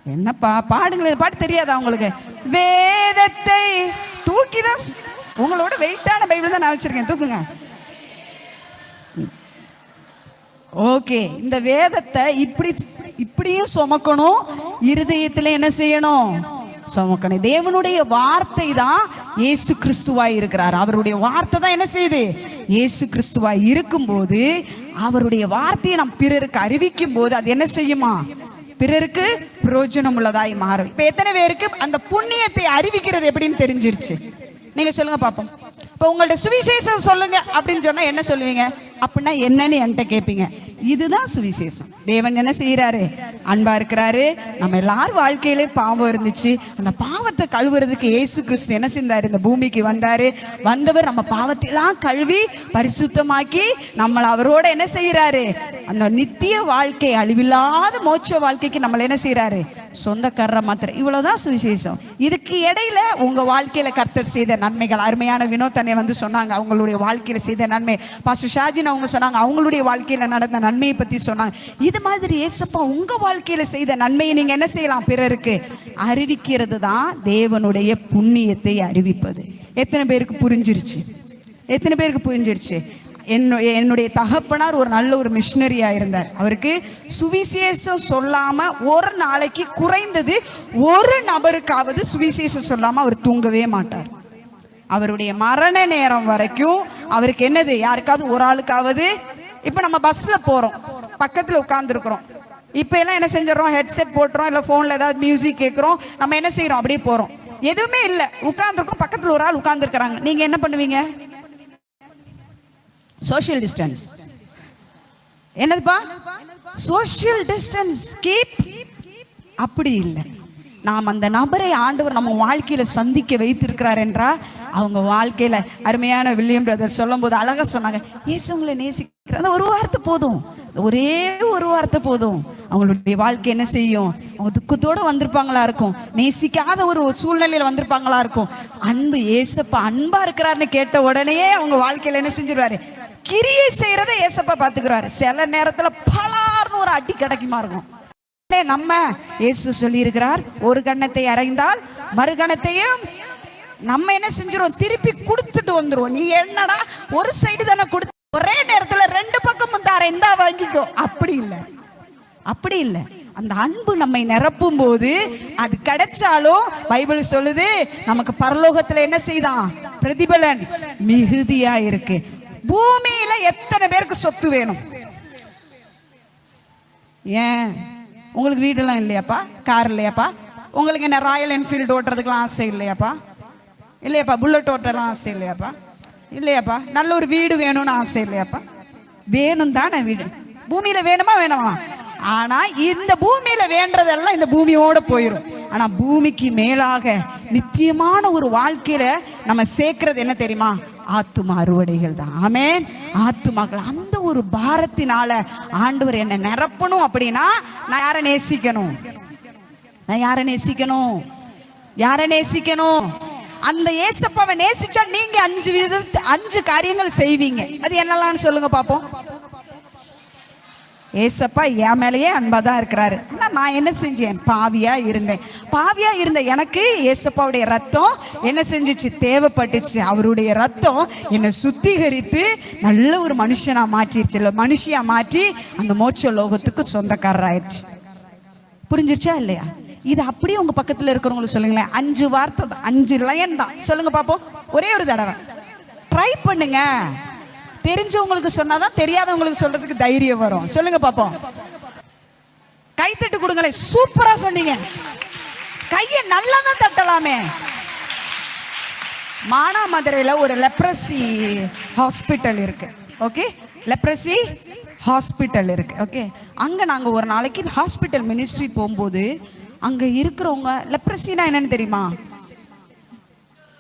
என்னப்பா பாடுங்களேன், பாட்டு தெரியாதா உங்களுக்கு? வேதத்தை தூக்கிதான், உங்களோட வெயிட்டான பைபிள் தான் நான் வச்சிருக்கேன், தூக்குங்க. ஓகே, இந்த வேதத்தை இப்படியும் சுமக்கணும், இருதயத்துல என்ன செய்யணும்? சுமக்கணும். தேவனுடைய வார்த்தை தான் இயேசு கிறிஸ்துவாய் இருக்கிறார். அவருடைய வார்த்தை தான் என்ன செய்யுது? இயேசு கிறிஸ்துவாய் இருக்கும்போது அவருடைய வார்த்தையை நாம் பிறருக்கு அறிவிக்கும் போது அது என்ன செய்யுமா? பிறருக்கு பிரயோஜனம் உள்ளதாய் மாறும். இப்ப எத்தனை பேருக்கு அந்த புண்ணியத்தை அறிவிக்கிறது எப்படின்னு தெரிஞ்சிருச்சு? நீங்க சொல்லுங்க பாப்போம். இப்ப உங்கள்ட்ட சுவிசேஷம் சொல்லுங்க அப்படின்னு சொன்னா என்ன சொல்லுவீங்க? அப்படின்னா என்னன்னு என்கிட்ட கேட்பீங்க. இதுதான் சுவிசேஷம். தேவன் என்ன செய்யறாரு? அன்பா இருக்கிறாரு. நம்ம எல்லாரும் வாழ்க்கையிலே பாவம் இருந்துச்சு, அந்த பாவத்தை கழுவுறதுக்கு இயேசு கிறிஸ்து என்ன செஞ்சாரு? இந்த பூமிக்கு வந்தாரு. வந்தவர் நம்ம பாவத்தை எல்லாம் கழுவி பரிசுத்தமாக்கி நம்மளை அவரோட என்ன செய்யறாரு? அந்த நித்திய வாழ்க்கை, அழிவில்லாத மோட்ச வாழ்க்கைக்கு நம்மளை என்ன செய்யறாரு? சொந்தக்காரரை மாத்திர. இவ்வளவுதான் சுவிசேஷம். இதுக்கு இடையில உங்க வாழ்க்கையில கர்த்தர் செய்த நன்மைகள், அருமையான வினோத்தனை வந்து சொன்னாங்க அவங்களுடைய வாழ்க்கையில செய்த நன்மை. பாஸ்டர் ஷாஜின் அவங்க சொன்னாங்க அவங்களுடைய வாழ்க்கையில நடந்த நன்மையை பத்தி சொன்னாங்க. இது மாதிரி ஏசப்பா உங்க வாழ்க்கையில செய்த நன்மையை நீங்க என்ன செய்யலாம்? பிறருக்கு அறிவிக்கிறது தான் தேவனுடைய புண்ணியத்தை அறிவிப்பது. எத்தனை பேருக்கு புரிஞ்சிருச்சு? எத்தனை பேருக்கு புரிஞ்சிருச்சு? என்னுடைய தகப்பனார் ஒரு நல்ல ஒரு மிஷினரியா இருந்தார். அவருக்கு சுவிசேஷம் சொல்லாம ஒரு நாளைக்கு குறைந்தது ஒரு நபருக்காவது சுவிசேஷம் சொல்லாம அவர் தூங்கவே மாட்டார். அவருடைய மரண நேரம் வரைக்கும் அவருக்கு என்னது, யாருக்காவது ஒரு ஆளுக்காவது. இப்ப நம்ம பஸ்ல போறோம், பக்கத்துல உட்கார்ந்து இருக்கிறோம். இப்ப எல்லாம் என்ன செஞ்சிடறோம்? ஹெட்செட் போட்டுறோம், இல்ல போன்ல ஏதாவது மியூசிக் கேட்கிறோம். நம்ம என்ன செய்யறோம்? அப்படியே போறோம். எதுவுமே இல்ல, உட்கார்ந்துருக்கோம், பக்கத்துல ஒரு ஆள் உட்கார்ந்து இருக்கிறாங்க. நீங்க என்ன பண்ணுவீங்க? Social distance. என்னதுப்பா? Social distance keep. அப்படி இல்லை. நாம் அந்த நபரை ஆண்டவர் நம்ம வாழ்க்கையில சந்திக்க வைத்திருக்கிறார் என்றா அவங்க வாழ்க்கையில, அருமையான வில்லியம் பிரதர் சொல்லும் போது அழகா சொன்னாங்க, இயேசு உங்களை நேசிக்கிற அந்த ஒரு வார்த்தை போதும், ஒரே ஒரு வார்த்தை போதும். அவங்களுடைய வாழ்க்கை என்ன செய்யும்? அவங்க துக்கத்தோட வந்திருப்பாங்களா இருக்கும், நேசிக்காத ஒரு சூழ்நிலையில வந்திருப்பாங்களா இருக்கும். அன்பு, ஏசப்பா அன்பா இருக்கிறாருன்னு கேட்ட உடனே அவங்க வாழ்க்கையில என்ன செஞ்சிருவாரு? கிரியை செய்யறதை ஏசப்பா பாத்துக்கிறாரு. சில நேரத்துல பலார்னு ஒரு அடி கிடைக்குமா இருக்கும். நம்ம இயேசு சொல்லி இருக்கிறார், ஒரு கண்ணத்தை அறைந்தால் மறு கணத்தையும் நம்ம என்ன செஞ்சிரும்? திருப்பி கொடுத்துட்டு வந்துருவோம். நீ என்னடா ஒரு சைடு தானே கொடுத்து, ஒரே நேரத்துல ரெண்டு பக்கமும் தார, இந்தா வாங்கிக்கோ. அப்படி இல்லை, அப்படி இல்லை. அந்த அன்பு நம்மை நிரப்பும் போது அது கிடைச்சாலும் பைபிள் சொல்லுது நமக்கு பரலோகத்துல என்ன செய்தான்? பிரதிபலன் மிகுதியா இருக்கு. பூமியில எத்தனை பேருக்கு சொத்து வேணும்? ஏன் உங்களுக்கு வீடெல்லாம் இல்லையாப்பா? கார் இல்லையாப்பா? உங்களுக்கு என்ன ராயல் என்ஃபீல்டு ஓட்டுறதுக்கெல்லாம் ஆசை இல்லையாப்பா? இல்லையாப்பா? புல்லட் ஓட்டுறதுலாம் ஆசை இல்லையாப்பா? இல்லையாப்பா? நல்ல ஒரு வீடு வேணும்னு ஆசை இல்லையாப்பா? வேணும் தானே வீடு. பூமியில வேணுமா வேணுமா? ஆனா இந்த பூமியில வேண்டதெல்லாம் இந்த பூமியோட போயிடும். ஆனா பூமிக்கு மேலாக நித்தியமான ஒரு வாழ்க்கையில நம்ம சேர்க்கிறது என்ன தெரியுமா? ஆத்துமா அறுவடைகள் தான். ஆமென். ஆத்துமாக்கள். அந்த ஒரு பாரத்தினால ஆண்டவர் என்ன நிரப்பணும் அப்படின்னா நான் யாரை நேசிக்கணும்? நான் யாரை நேசிக்கணும்? யாரை நேசிக்கணும்? அந்த ஏசப்பாவை நேசிச்சா நீங்க 5 காரியங்கள் செய்வீங்க. அது என்னெல்லாம் சொல்லுங்க பாப்போம். ஏசப்பா என் மேலேயே அன்பா தான் இருக்கிறாரு. ஆனா நான் என்ன செஞ்சேன்? பாவியா இருந்தேன். பாவியா இருந்த எனக்கு ஏசப்பாவுடைய ரத்தம் என்ன செஞ்சிச்சு? தேவைப்பட்டுச்சு. அவருடைய ரத்தம் என்னை சுத்திகரித்து நல்ல ஒரு மனுஷனா மாற்றிருச்சு, இல்லை மனுஷியா மாற்றி அந்த மோட்ச லோகத்துக்கு சொந்தக்காரர் ஆயிடுச்சு. புரிஞ்சிருச்சா இல்லையா? இது அப்படியே உங்க பக்கத்துல இருக்கிறவங்களுக்கு சொல்லுங்களேன். 5 வார்த்தை தான், 5 லைன் தான். சொல்லுங்க பாப்போம். ஒரே ஒரு தடவை ட்ரை பண்ணுங்க. தெரிஞ்சவங்களுக்கு சொன்னாதான் தெரியாதவங்களுக்கு சொல்றதுக்கு தைரியம் வரும். சொல்லுங்க பாப்போம். கைத்தட்டு கொடுங்களேன். சூப்பரா சொன்னீங்க. கையை நல்லா தான் தட்டலாமே. மானாமதுரையில ஒரு லெப்ரசி ஹாஸ்பிட்டல் இருக்கு. ஓகே, லெப்ரசி ஹாஸ்பிட்டல் இருக்கு. ஓகே, அங்க நாங்க ஒரு நாளைக்கு ஹாஸ்பிட்டல் மினிஸ்ட்ரி போகும்போது அங்க இருக்கிறவங்க, லெப்ரசினா என்னன்னு தெரியுமா?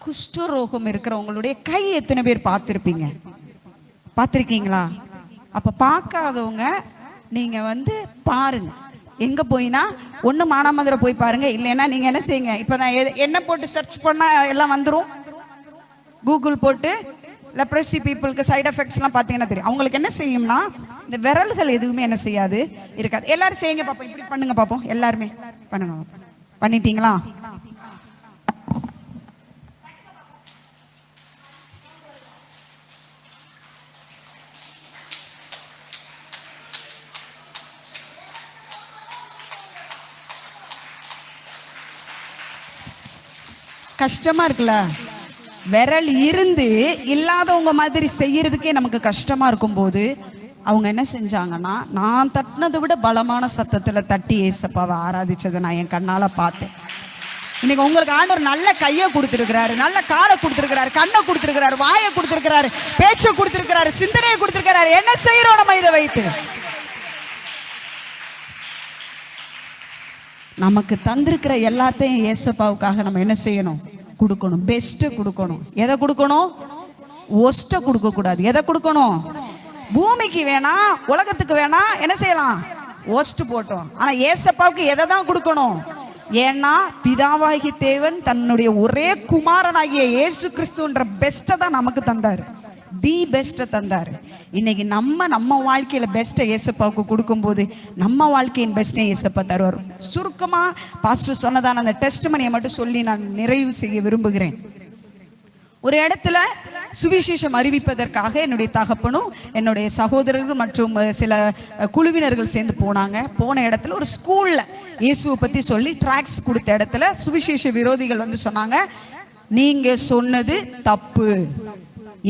குஷ்டரோகம் இருக்கிறவங்களுடைய கை எத்தனை பேர் பார்த்திருப்பீங்க? பார்த்துருக்கீங்களா? அப்போ பார்க்காதவங்க நீங்கள் வந்து பாருங்க. எங்கே போயினா ஒன்று மானாமதுரை போய் பாருங்க, இல்லைன்னா நீங்கள் என்ன செய்யுங்க, இப்போ தான் என்ன போட்டு சர்ச் பண்ணால் எல்லாம் வந்துடும். கூகுள் போட்டு லெப்ரசி பீப்புளுக்கு சைடு எஃபெக்ட்ஸ்லாம் பார்த்தீங்கன்னா தெரியும். அவங்களுக்கு என்ன செய்யும்னா இந்த விரல்கள் எதுவுமே என்ன செய்யாது, இருக்காது. எல்லாரும் செய்யுங்க பார்ப்போம். இப்படி பண்ணுங்க பார்ப்போம். எல்லாருமே பண்ணுங்க. பண்ணிட்டீங்களா? கஷ்டமா இருக்குல்ல? விரல் இருந்து இல்லாதவங்க மாதிரி செய்யறதுக்கே நமக்கு கஷ்டமா இருக்கும்போது அவங்க என்ன செஞ்சாங்கன்னா, நான் தட்டினதை விட பலமான சத்தத்துல தட்டி ஏசப்பாவை ஆராதிச்சதை நான் என் கண்ணால பார்த்தேன். இன்னைக்கு உங்களுக்கு ஆண்டவர் நல்ல கையை கொடுத்துருக்கிறாரு, நல்ல காலை கொடுத்துருக்கிறாரு, கண்ணை கொடுத்துருக்கிறாரு, வாயை கொடுத்துருக்கிறாரு, பேச்சை கொடுத்துருக்கிறாரு, சிந்தனையை கொடுத்துருக்கிறாரு. என்ன செய்யறோம் நம்ம இதை வைத்து? நமக்கு தந்திருக்கிற எல்லாத்தையும் ஏசப்பாவுக்காக நம்ம என்ன செய்யணும்? கொடுக்கணும். பெஸ்ட்டை கொடுக்கணும். எதை கொடுக்கணும்? ஒஸ்ட்டை கொடுக்க கூடாது. எதை கொடுக்கணும்? பூமிக்கு வேணா, உலகத்துக்கு வேணா என்ன செய்யலாம்? ஒஸ்ட் போட்டோம். ஆனா ஏசப்பாவுக்கு எதை தான் கொடுக்கணும்? ஏன்னா பிதாவாகிய தேவன் தன்னுடைய ஒரே குமாரனாகிய இயேசு கிறிஸ்துன்ற பெஸ்ட்டை தான் நமக்கு தந்தாரு, தி பெஸ்ட்டை தந்தாரு. இன்னைக்கு நம்ம வாழ்க்கையில பெஸ்ட்டை இயேசப்பாவுக்கு கொடுக்கும்போது நம்ம வாழ்க்கையின் பெஸ்ட்டை இயேசப்பா தருவார். சுருக்கமா பாஸ்டர் சொன்னதான அந்த டெஸ்ட்மனியை மட்டும் சொல்லி நான் நிறைவு செய்ய விரும்புகிறேன். ஒரு இடத்துல சுவிசேஷம் அறிவிப்பதற்காக என்னுடைய தகப்பனும் என்னுடைய சகோதரர்கள் மற்றும் சில குழுவினர்கள் சேர்ந்து போனாங்க. போன இடத்துல ஒரு ஸ்கூல்ல இயேசுவை பத்தி சொல்லி ட்ராக்ஸ் கொடுத்த இடத்துல சுவிசேஷ விரோதிகள் வந்து சொன்னாங்க, நீங்க சொன்னது தப்பு,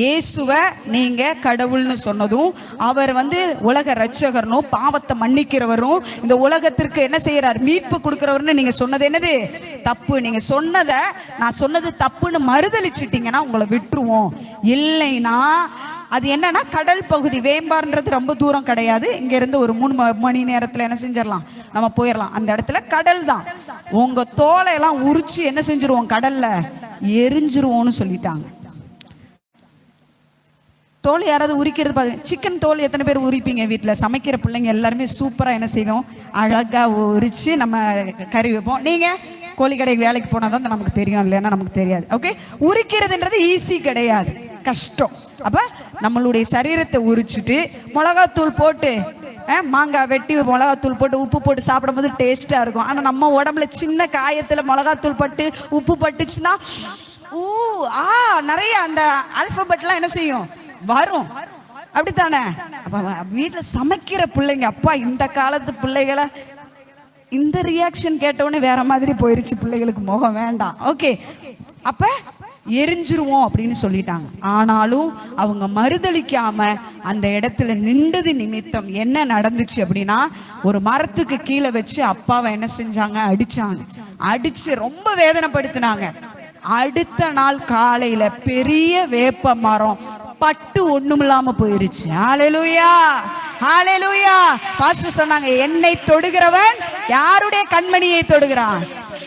இயேசுவை நீங்க கடவுள்னு சொன்னதும் அவர் வந்து உலக ரட்சகர்னும் பாவத்தை மன்னிக்கிறவரும் இந்த உலகத்திற்கு என்ன செய்யறார், மீட்பு கொடுக்கிறவர்னு நீங்க சொன்னது என்னது தப்பு. நீங்க சொன்னதை நான் சொன்னது தப்புன்னு மறுதளிச்சிட்டீங்கன்னா உங்களை விட்டுருவோம். இல்லைன்னா அது என்னன்னா கடல் பகுதி, வேம்பார்ன்றது ரொம்ப தூரம் கிடையாது, இங்க இருந்து ஒரு 3 மணி நேரத்துல என்ன செஞ்சிடலாம், நம்ம போயிடலாம். அந்த இடத்துல கடல் தான், உங்க தோலை எல்லாம் உரிச்சு என்ன செஞ்சிருவோம், கடல்ல எரிஞ்சிருவோம்னு சொல்லிட்டாங்க. தோல் யாராவது உரிக்கிறது பார்த்து, சிக்கன் தோல் எத்தனை பேர் உரிப்பீங்க வீட்டில்? சமைக்கிற பிள்ளைங்க எல்லாருமே சூப்பராக என்ன செய்வோம், அழகாக உரித்து நம்ம கறி வைப்போம். நீங்கள் கோழி கடைக்கு வேலைக்கு போனால் தான் நமக்கு தெரியும், இல்லைன்னா நமக்கு தெரியாது. ஓகே, உரிக்கிறதுன்றது ஈஸி கிடையாது, கஷ்டம். அப்போ நம்மளுடைய சரீரத்தை உரிச்சிட்டு மிளகாத்தூள் போட்டு மாங்காய் வெட்டி மிளகாத்தூள் போட்டு உப்பு போட்டு சாப்பிடும்போது டேஸ்ட்டாக இருக்கும். ஆனால் நம்ம உடம்புல சின்ன காயத்தில் மிளகாத்தூள் பட்டு உப்பு பட்டுச்சுன்னா நிறைய அந்த ஆல்பபெட்லாம் என்ன செய்யும், வரும். அப்படித்தானே? அப்ப வீட்டுல சமைக்கிற பிள்ளைங்க, அப்பா இந்த காலத்து பிள்ளைகளை இந்த ரியாக்ஷன் கேட்டவுடனே வேற மாதிரி போயிருச்சு, பிள்ளைகளுக்கு முகம் வேண்டாம். ஓகே, அப்ப எரிஞ்சிருவோம் அப்படின்னு சொல்லிட்டாங்க. ஆனாலும் அவங்க மறுதளிக்காம அந்த இடத்துல நின்றது நிமித்தம் என்ன நடந்துச்சு அப்படின்னா, ஒரு மரத்துக்கு கீழே வச்சு அப்பாவை என்ன செஞ்சாங்க, அடிச்சாங்க. அடிச்சு ரொம்ப வேதனைப்படுத்தினாங்க. அடுத்த நாள் காலையில பெரிய வேப்ப மரம் பட்டு ஒண்ணுமில்லாம போயிருச்சு. ஹல்லேலூயா, ஹல்லேலூயா. பாஸ்டர் சொன்னாங்க, என்னை தொடுகிறவன் யாருடைய கண்மணியை தொடுகிறான்,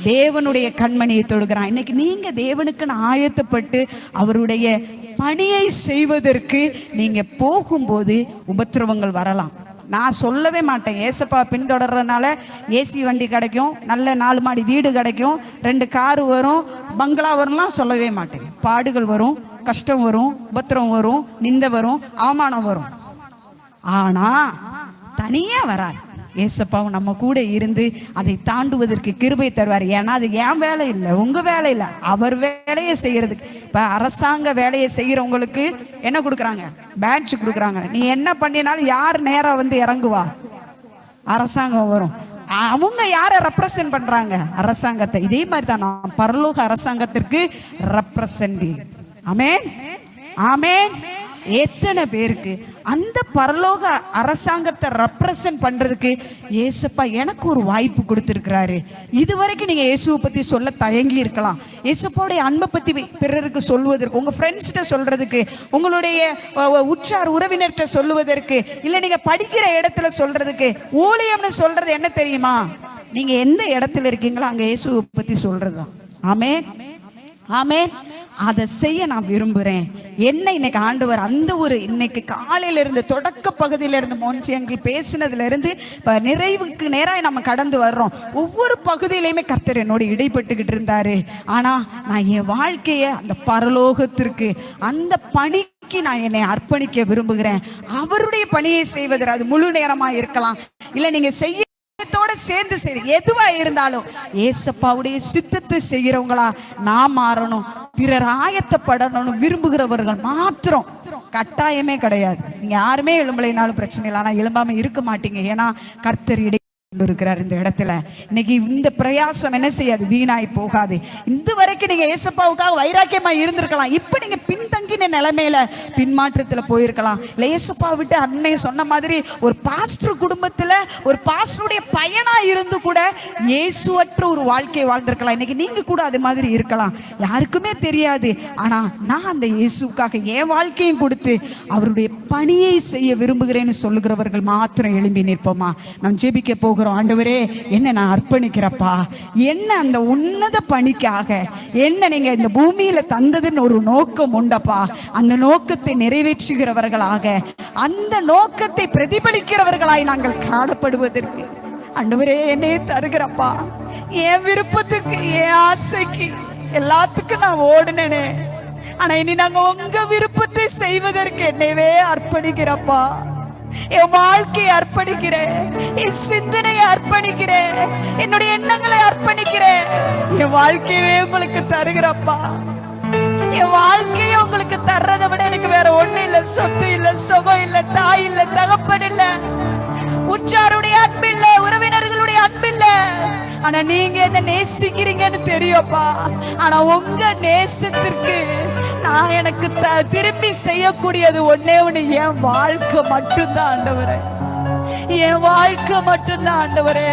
தேவனுடைய கண்மணியை தொடுகிறான். இன்னைக்கு நீங்க தேவனுக்கு ஆயத்தப்பட்டு அவருடைய பணியை செய்வதற்கு நீங்க போகும்போது உபத்திரவங்கள் வரலாம். நான் சொல்லவே மாட்டேன், ஏசப்பா பின்தொடர்றதுனால ஏசி வண்டி கிடைக்கும், நல்ல 4 மாடி வீடு கிடைக்கும், 2 காரு வரும், பங்களா வரும்லாம் சொல்லவே மாட்டேன். பாடுகள் வரும், கஷ்டம் வரும், உபத்திரம் வரும், நிந்த வரும், அவமானம் வரும். ஆனா தனியா வராது. ஏசப்பாவும் நம்ம கூட இருந்து அதை தாண்டுவதற்கு கிருபை தருவார். ஏன்னா அது என் வேலை இல்லை, உங்க வேலை இல்லை, அவர் வேலையை செய்யறதுக்கு. இப்ப அரசாங்க வேலையை செய்யறவங்களுக்கு என்ன கொடுக்குறாங்க, பேட்ச் கொடுக்குறாங்க. நீ என்ன பண்ணினாலும் யார் நேரா வந்து இறங்குவா, அரசாங்கம் வரும். அவங்க யாரை ரெப்ரசன்ட் பண்றாங்க, அரசாங்கத்தை. இதே மாதிரி தான் நான் பரலோக அரசாங்கத்திற்கு ரெப்ரசன்ட். ஆமென், ஆமென். எத்தனை பேருக்கு அந்த பரலோக அரசாங்கத்தை ரெப்ரசன்ட் பண்றதுக்கு ஏசப்பா எனக்கு ஒரு வாய்ப்பு கொடுத்திருக்கிறாரு. இதுவரைக்கும் நீங்க இயேசுவை பத்தி சொல்ல தயங்கி இருக்கலாம். ஏசப்பாவுடைய அன்பை பத்தி பிறருக்கு சொல்வதற்கு, உங்க ஃப்ரெண்ட்ஸ்கிட்ட சொல்றதுக்கு, உங்களுடைய உற்றார் உறவினர்கிட்ட சொல்லுவதற்கு, இல்ல நீங்க படிக்கிற இடத்துல சொல்றதுக்கு. ஊழியம்னு சொல்றது என்ன தெரியுமா, நீங்க எந்த இடத்துல இருக்கீங்களோ அங்க இயேசுவை பத்தி சொல்றதுதான். ஆமென், ஆமென். அதை செய்ய நான் விரும்புகிறேன். என்ன இன்னைக்கு ஆண்டவர் அந்த ஒரு இன்னைக்கு காலையில இருந்து தொடக்க பகுதியில இருந்து மோன்சி எங்களுக்கு பேசினதுல இருந்து நிறைவுக்கு நேராக நம்ம கடந்து வர்றோம். ஒவ்வொரு பகுதியிலையுமே கர்த்தர் என்னோட இடைப்பட்டுக்கிட்டு இருந்தாரு. ஆனா நான் என் வாழ்க்கைய அந்த பரலோகத்திற்கு, அந்த பணிக்கு நான் என்னை அர்ப்பணிக்க விரும்புகிறேன். அவருடைய பணியை செய்வதற்கு அது முழு நேரமா இருக்கலாம், இல்ல நீங்க செய்ய சேர்ந்து சரி, எதுவா இருந்தாலும் ஏசப்பாவுடைய சித்தத்தை செய்கிறவங்களா நான் மாறணும். பிறர் ஆயத்தப்படணும் விரும்புகிறவர்கள் மாத்திரம், கட்டாயமே கிடையாது. நீங்க யாருமே எழும்பலைனாலும் பிரச்சனை இல்லை, ஆனா எழும்பாம இருக்க மாட்டீங்க. ஏன்னா கர்த்தர் இருக்கிறார் இந்த இடத்துல. இன்னைக்கு இந்த பிரயாசம் என்ன செய்யாது, வீணாய் போகாது. இந்த வரைக்கும் நீங்க ஏசப்பாவுக்காக வைராக்கியமா இருந்திருக்கலாம். இப்ப நீங்க பின்தங்கின நிலைமையில பின்மாற்றத்துல போயிருக்கலாம். இல்ல ஏசப்பா விட்டு அன்னை சொன்ன மாதிரி ஒரு பாஸ்டர் குடும்பத்துல ஒரு பாஸ்டருடைய பையனா இருந்து கூட இயேசுவற்ற ஒரு வாழ்க்கை வாழ்ந்திருக்கலாம். இன்னைக்கு நீங்க கூட அது மாதிரி இருக்கலாம், யாருக்குமே தெரியாது. ஆனா நான் அந்த இயேசுக்காக என் வாழ்க்கையும் கொடுத்து அவருடைய பணியை செய்ய விரும்புகிறேன்னு சொல்லுகிறவர்கள் மாத்திரம் எழும்பி நிற்போமா? நாம் ஜெபிக்க போகிறோம். ஆண்டவரே, என்ன நான் அர்ப்பணிக்கிறப்பா, என்ன அந்த உன்னத பணிக்காக என்ன நீங்க இந்த பூமியில தந்ததுன்னு ஒரு நோக்கம் உண்டப்பா. அந்த நோக்கத்தை நிறைவேற்றுகிறவர்களாக, அந்த நோக்கத்தை பிரதிபலிக்கிறவர்களாய் நாங்கள் காணப்படுவதற்கு ஆண்டவரே என்னை தருகிறப்பா. என் விருப்பத்துக்கு என் ஆசைக்கு எல்லாத்துக்கும் நான் ஓடுனேனே. ஆனா இனி நாங்க உங்க விருப்பத்தை செய்வதற்கு என்னையவே அர்ப்பணிக்கிறப்பா. என் வாழ்க்கையை அர்ப்பணிக்கிறேன், என் சிந்தனையை அர்ப்பணிக்கிறேன், என்னுடைய எண்ணங்களை அர்ப்பணிக்கிறேன். என் வாழ்க்கையவே உங்களுக்கு தருகிறப்பா. என் வாழ்க்கையை உங்களுக்கு தர்றதை விட எனக்கு வேற ஒண்ணு இல்ல. சொத்து இல்ல, சுகம் இல்ல, தாய் இல்ல, தகப்பன் இல்ல, உற்றாருடைய அன்பு இல்ல, உறவினர்களுடைய அன்பு இல்ல. ஆனா நீங்க என்ன நேசிக்கிறீங்கன்னு தெரியும்ப்பா. ஆனா உங்க நேசத்திற்கு நான் எனக்கு திரும்பி செய்யக்கூடியது ஒன்னே ஒண்ணு, என் வாழ்க்கை மட்டும்தான் ஆண்டவரே. என் வாழ்க்கை மட்டும்தான் ஆண்டவரே.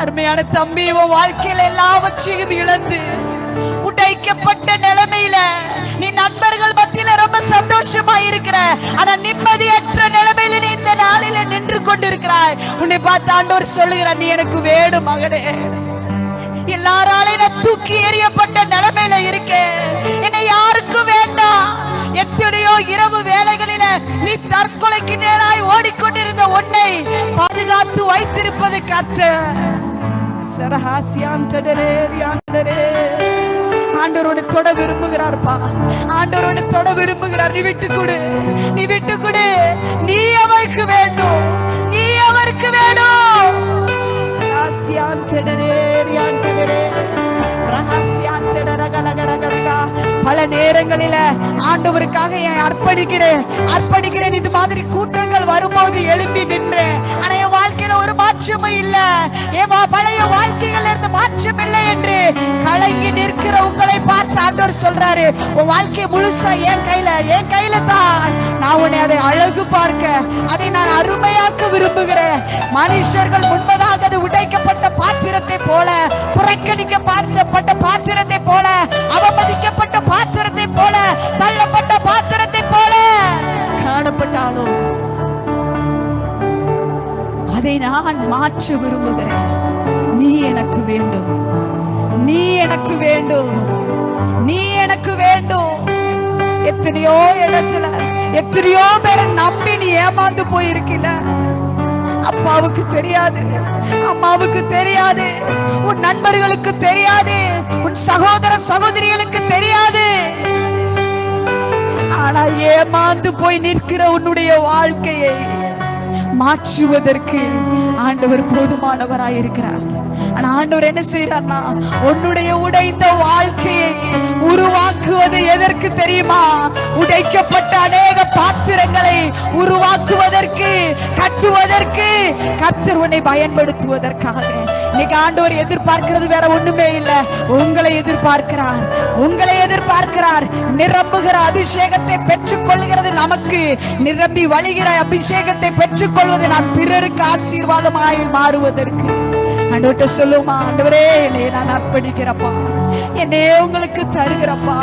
அருமையான தம்பி, உன் வாழ்க்கையில எல்லாவற்றையும் இழந்து உடைக்கப்பட்ட நிலைமையில நீ நண்பர்கள் மத்தியில ரொம்ப சந்தோஷமா இருக்கிற, ஆனா நிம்மதியற்ற நிலைமையில நீ இந்த நாளில நின்று கொண்டிருக்கிறாய். உன்னை பார்த்து ஆண்டவர் சொல்லுகிறார், நீ எனக்கு வேணும் மகனே. எல்லாராலையும் நான் தூக்கி எறியப்பட்ட நிலைமையில இருக்கேன், என்னை யாருக்கும் வேண்டாம். எத்தனையோ இரவு வேளைகளில நீ தற்கொலைக்கு நேராய் ஓடிக்கொண்டிருந்த உன்னை பாதுகாத்து வைத்திருப்பது கர்த்தர். ஆண்டவரோட தொட விரும்புகிறார்ப்பா. ஆண்டவரோட தொட விரும்புகிறார். நீ விட்டு கொடு, நீ விட்டு கொடு. நீ அவருக்கு வேண்டும், நீ அவருக்கு வேண்டும். பல நேரங்களில ஆண்டவருக்காக அர்ப்பணிக்கிறேன். இது மாதிரி கூட்டங்கள் வரும்போது எழுப்பி நின்றேன். ஆனா என் வாழ்க்கையில ஒரு மாற்றமும் இல்ல, என் பழைய வாழ்க்கையில இருந்து மாற்றம் இல்லை என்று கலங்கி நிற்கிற உங்களை பார்த்து ஆண்டவர் சொல்றாரு, உன் வாழ்க்கை முழுசா என் கையில தான். நான் உன்னை அதை அழகு பார்க்க, அதை நான் அருமையாக்க விரும்புகிறேன். மனுஷர்கள் முன்பதாக அது உடைக்கப்பட்ட பாத்திரத்தை போல, புறக்கணிக்கப்பட்ட பாத்திரத்தை போல, அவமதிக்கப்பட்ட பாத்திரத்தை போல, தள்ளப்பட்ட பாத்திரத்தை போல காணப்பட்டாலும் அதை நான் மாற்ற விரும்புகிறேன். நீ எனக்கு வேண்டும், நீ எனக்கு வேண்டும், நீ எனக்கு வேண்டும். எத்தனையோ இடத்துல எத்தனையோ பேரை நம்பி நீ ஏமாந்து போயிருக்கல. அப்பாவுக்கு தெரியாது, அம்மாவுக்கு தெரியாது, உன் நண்பர்களுக்கு தெரியாது, உன் சகோதர சகோதரிகளுக்கு தெரியாது. ஆனா ஏமாந்து போய் நிற்கிற உன்னுடைய வாழ்க்கையை மாற்றுவதற்கு ஆண்டவர் போதுமானவராயிருக்கிறார். ஆனா ஆண்டவர் என்ன செய்யறார்னா, உன்னுடைய உடைந்த வாழ்க்கையை உருவாக்குவது எதற்கு தெரியுமா? உடைக்கப்பட்ட அநேக பாத்திரங்களை உருவாக்குவதற்கு, கட்டுவதற்கு, கர்த்தர் உன்னை பயன்படுத்துவதற்காக. இன்னைக்கு ஆண்டவர் எதிர்பார்க்கிறது வேற ஒண்ணுமே இல்ல, உங்களை எதிர்பார்க்கிறார், உங்களை எதிர்பார்க்கிறார். நிரம்புகிற அபிஷேகத்தை பெற்றுக் கொள்கிறது நமக்கு, நிரம்பி வழிகிற அபிஷேகத்தை பெற்றுக் கொள்வது நான் பிறருக்கு ஆசீர்வாதமாய் மாறுவதற்கு. ஆண்டவர்கிட்ட சொல்லுமா, ஆண்டவரே என்னைய நான் அர்ப்பணிக்கிறப்பா, என்னையே உங்களுக்கு தருகிறப்பா,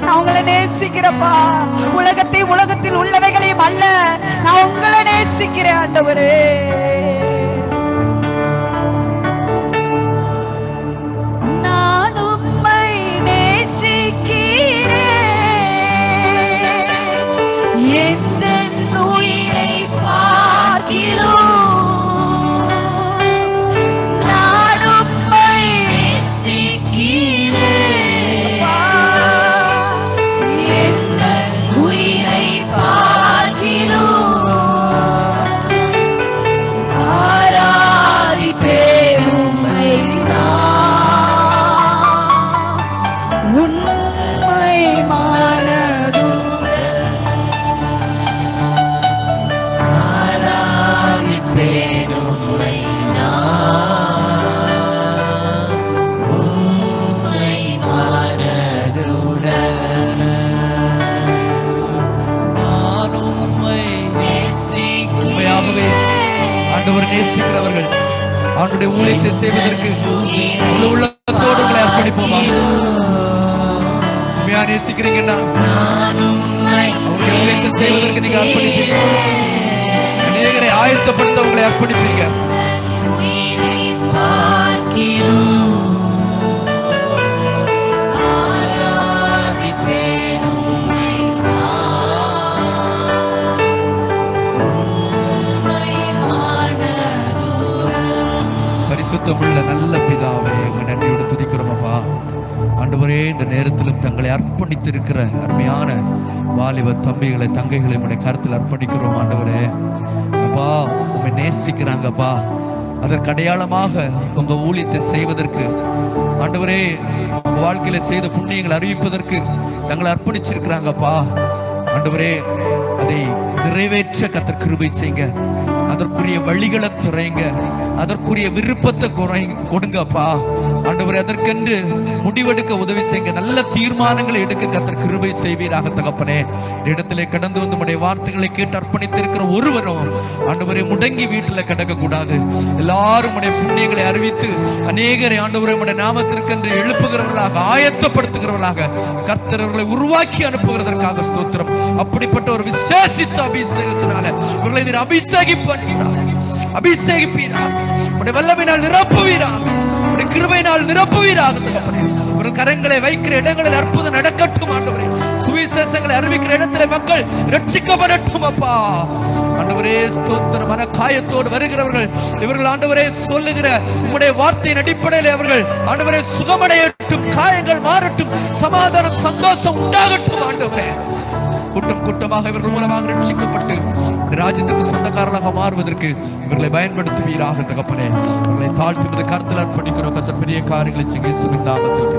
நான் உங்களை நேசிக்கிறப்பா. உலகத்தில் உள்ளவைகளையும் அல்ல, நான் உங்களை நேசிக்கிறேன் ஆண்டவரே. நான் உம்மை நேசிக்கிறேன், எந்த உயிரை பார்க்கிலோ நேசிக்கிறவர்கள் அவனுடைய ஊழியத்தை செய்வதற்கு முழு உள்ளத்தோடு உங்களை அர்ப்பணிப்போமா? உண்மையா நேசிக்கிறீங்கன்னா அவருடைய ஊழியத்தை செய்வதற்கு நீங்க அர்ப்பணிப்பீங்க. அநேகரை ஆயத்தப்படுத்த உங்களை அர்ப்பணிப்பீங்க. பரிசுத்தமுள்ள நல்ல பிதாவே, எங்க நன்றியோடு துதிக்கிறோம் அப்பா. ஆண்டவரே, இந்த நேரத்திலும் தங்களை அர்ப்பணித்திருக்கிற அருமையான வாலிப தம்பிகளை தங்கைகளை உடைய கருத்தில் அர்ப்பணிக்கிறோம். ஆண்டவரே அப்பா, உண்மை நேசிக்கிறாங்கப்பா. அதற்கு அடையாளமாக உங்க ஊழியத்தை செய்வதற்கு ஆண்டவரே, வாழ்க்கையில செய்த புண்ணியங்களை அறிவிப்பதற்கு தங்களை அர்ப்பணிச்சிருக்கிறாங்கப்பா. ஆண்டவரே, அதை நிறைவேற்ற கர்த்தர் கிருபை செய்யுங்க. அதற்குரிய வழிகளை துறைங்க, அதற்குரிய விருப்பத்தை கொடுங்கப்பா. ஆண்டவரே, அதற்கென்று முடிவெடுக்க உதவி செய்யுங்க. நல்ல தீர்மானங்களை எடுக்க கர்த்தர் கிருபை செய்வீராக தகப்பனே. இடத்திலே கடந்து வந்து உடைய வார்த்தைகளை கேட்டு அர்ப்பணித்திருக்கிற ஒருவரும் ஆண்டவரே முடங்கி வீட்டில் கிடக்க கூடாது. எல்லாரும் உடைய புண்ணியங்களை அறிவித்து அநேகரை ஆண்டவரே உடைய நாமத்திற்கென்று எழுப்புகிறவர்களாக, ஆயத்தப்படுத்துகிறவர்களாக கர்த்தர் அவர்களை உருவாக்கி அனுப்புகிறதற்காக ஸ்தோத்திரம். அப்படிப்பட்ட ஒரு விசேஷித்த அபிஷேகத்தினால இவர்களை நீர் அபிஷேகிப்பீராக, உடைய வல்லமையினால் நிரப்புவீராக, உடைய கிருபையினால் நிரப்புவீராக தகப்பனே. ஒரு கரங்களை வைக்கிற இடங்களில் அற்புதம் நடக்கட்டும் ஆண்டவரே. சுவிசேஷங்களை அறிவிக்கிற இடத்திலே மக்கள் ரட்சிக்கப்படட்டும் அப்பா. ஆண்டவரே ஸ்தோத்திரம். மன காயத்தோடு வருகிறவர்கள் இவர்கள் ஆண்டவரே சொல்லுகிற உம்முடைய வார்த்தையின் அடிப்படையில் அவர்கள் ஆண்டவரே சுகமடையட்டும், காயங்கள் மாறட்டும், சமாதானம் சந்தோஷம் உண்டாகட்டும் ஆண்டவரே. கூட்டம் கூட்டமாக இவர்கள் மூலமாக ரட்சிக்கப்பட்டு ராஜ்யத்துக்கு சொந்தக்காரர்களாக மாறுவதற்கு இவர்களை பயன்படுத்துவீராக தகப்பனே. இவர்களை தாழ்த்துவது கருத்தில் அர்ப்பணிக்கிறோம். கர்த்தர் பெரிய காரியங்களை செய்ய இயேசுவின் நாமத்தில்.